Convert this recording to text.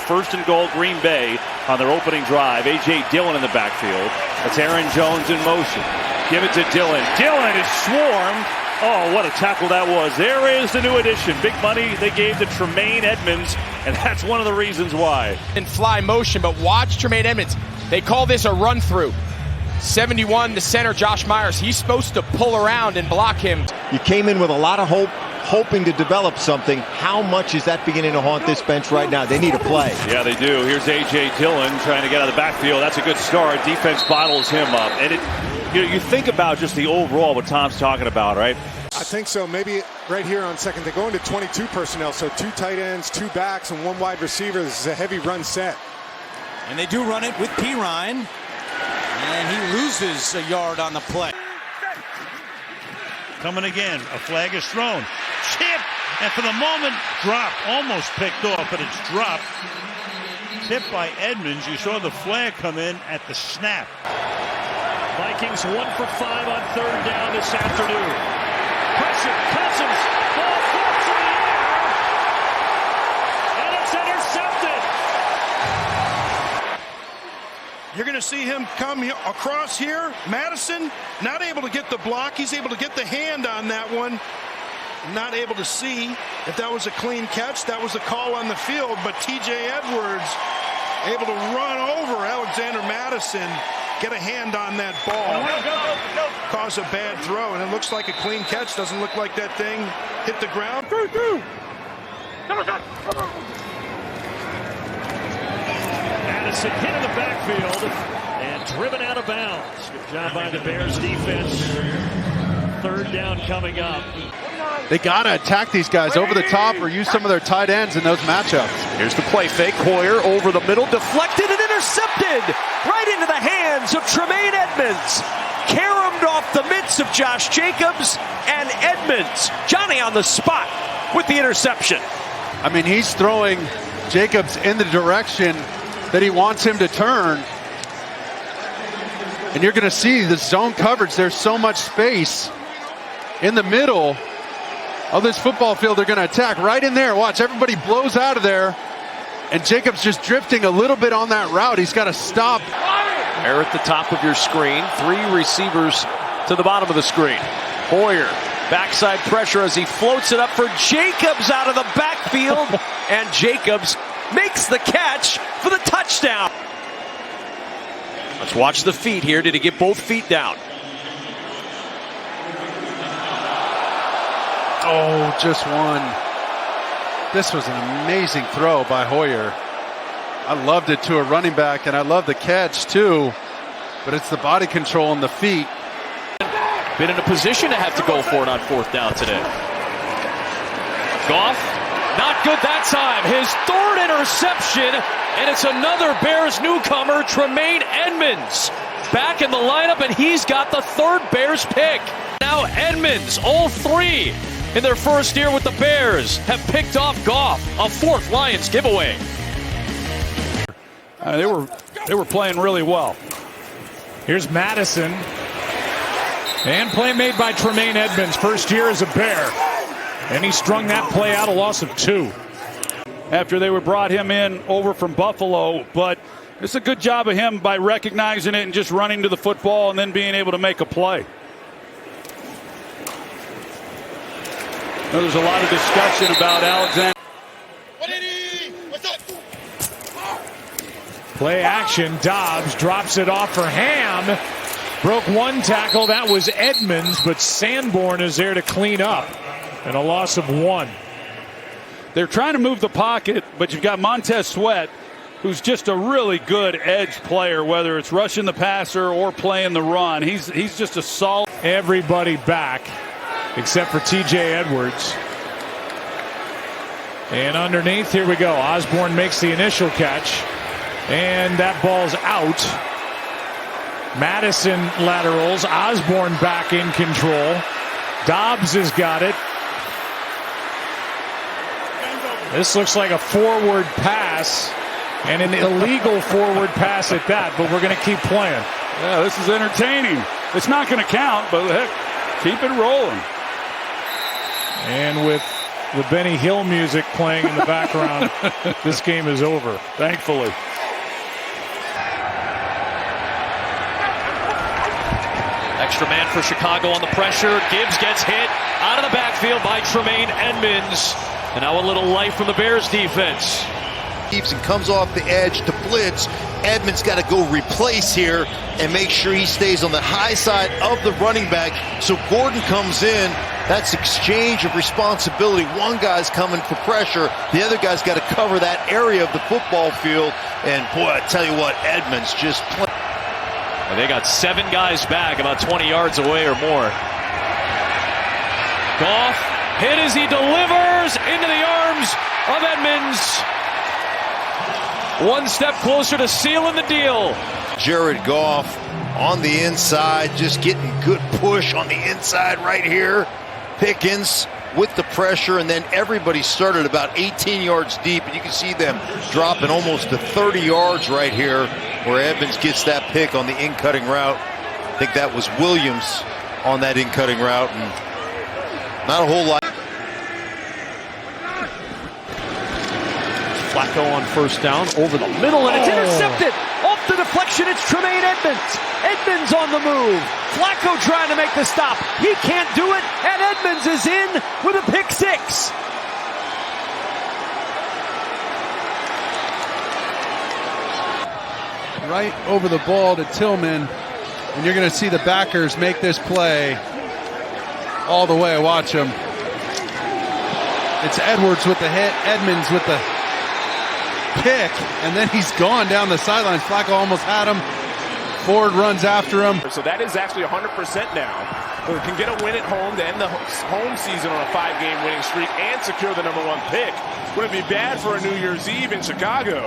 First and goal, Green Bay on their opening drive. A.J. Dillon in the backfield. That's Aaron Jones in motion. Give it to Dillon. Dillon is swarmed. Oh, what a tackle that was. There is the new addition. Big money they gave to Tremaine Edmunds, and that's one of the reasons why. In fly motion, but watch Tremaine Edmunds. They call this a run-through. 71, the center, Josh Myers. He's supposed to pull around and block him. You came in with a lot of hope, hoping to develop something. How much is that beginning to haunt this bench right now? They need a play. Yeah, they do. Here's A.J. Dillon trying to get out of the backfield. That's a good start. Defense bottles him up. And you think about just the overall, what Tom's talking about, right? I think so. Maybe right here on second. They go into 22 personnel, so 2 tight ends, 2 backs, and 1 wide receiver. This is a heavy run set. And they do run it with Pirine. And he loses a yard on the play. Coming again, a flag is thrown. Chip, and for the moment, dropped. Almost picked off, but it's dropped. Tipped by Edmunds. You saw the flag come in at the snap. Vikings 1 for 5 on 3rd down this afternoon. Pressure, Cousins, ball floats in the air, and it's intercepted. You're going to see him come across here. Madison not able to get the block. He's able to get the hand on that one. Not able to see if that was a clean catch. That was a call on the field, but T.J. Edwards able to run over Alexander Madison, get a hand on that ball, cause a bad throw, and it looks like a clean catch. Doesn't look like that thing hit the ground. Madison hit in the backfield and driven out of bounds. Good job by the Bears defense. 3rd down coming up. They got to attack these guys over the top or use some of their tight ends in those matchups. Here's the play fake. Hoyer over the middle, deflected and intercepted right into the hands of Tremaine Edmunds. Caromed off the mitts of Josh Jacobs and Edmunds. Johnny on the spot with the interception. I mean, he's throwing Jacobs in the direction that he wants him to turn. And you're going to see the zone coverage. There's so much space in the middle of this football field. They're going to attack right in there. Watch, everybody blows out of there. And Jacobs just drifting a little bit on that route. He's got to stop. There at the top of your screen. 3 receivers to the bottom of the screen. Hoyer, backside pressure as he floats it up for Jacobs out of the backfield. And Jacobs makes the catch for the touchdown. Let's watch the feet here. Did he get both feet down? Oh, just one. This was an amazing throw by Hoyer. I loved it to a running back, and I love the catch too. But it's the body control and the feet. Been in a position to have to go for it on 4th down today. Goff, not good that time. His 3rd interception, and it's another Bears newcomer, Tremaine Edmunds. Back in the lineup, and he's got the 3rd Bears pick. Now Edmunds, all 3 in their first year with the Bears have picked off Goff, a 4th Lions giveaway. They were playing really well. Here's Madison. And play made by Tremaine Edmunds. First year as a Bear. And he strung that play out, a loss of 2. After they were brought him in over from Buffalo. But it's a good job of him by recognizing it and just running to the football and then being able to make a play. There's a lot of discussion about Alexander. Play action. Dobbs drops it off for Ham. Broke 1 tackle. That was Edmunds, but Sanborn is there to clean up. And a loss of 1. They're trying to move the pocket, but you've got Montez Sweat, who's just a really good edge player, whether it's rushing the passer or playing the run. He's just a solid. Everybody back except for T.J. Edwards. And underneath, here we go. Osborne makes the initial catch. And that ball's out. Madison laterals. Osborne back in control. Dobbs has got it. This looks like a forward pass. And an illegal forward pass at that. But we're going to keep playing. Yeah, this is entertaining. It's not going to count, but heck, keep it rolling. And with the Benny Hill music playing in the background. This game is over, thankfully. Extra man for Chicago on the pressure. Gibbs gets hit out of the backfield by Tremaine Edmunds. And now a little life from the Bears defense. And comes off the edge to blitz. Edmunds got to go replace here and make sure he stays on the high side of the running back. So Gordon comes in. That's exchange of responsibility. One guy's coming for pressure. The other guy's got to cover that area of the football field. And boy, I tell you what, Edmunds just played. And they got 7 guys back, about 20 yards away or more. Goff hit as he delivers into the arms of Edmunds. One step closer to sealing the deal. Jared Goff on the inside, just getting good push on the inside right here. Pickens with the pressure, and then everybody started about 18 yards deep, and you can see them dropping almost to 30 yards right here where Edmunds gets that pick on the in-cutting route. I think that was Williams on that in-cutting route, and not a whole lot. Flacco on first down over the middle, and it's intercepted. Off the deflection, it's Tremaine Edmunds. Edmunds on the move. Flacco trying to make the stop. He can't do it, and Edmunds is in with a pick 6. Right over the ball to Tillman, and you're going to see the backers make this play all the way. Watch them. It's Edwards with the hit, Edmunds with the pick, and then he's gone down the sidelines. Flacco almost had him. Ford runs after him. So that is actually 100% now. We can get a win at home to end the home season on a 5-game winning streak and secure the #1 pick. Would it be bad for a New Year's Eve in Chicago?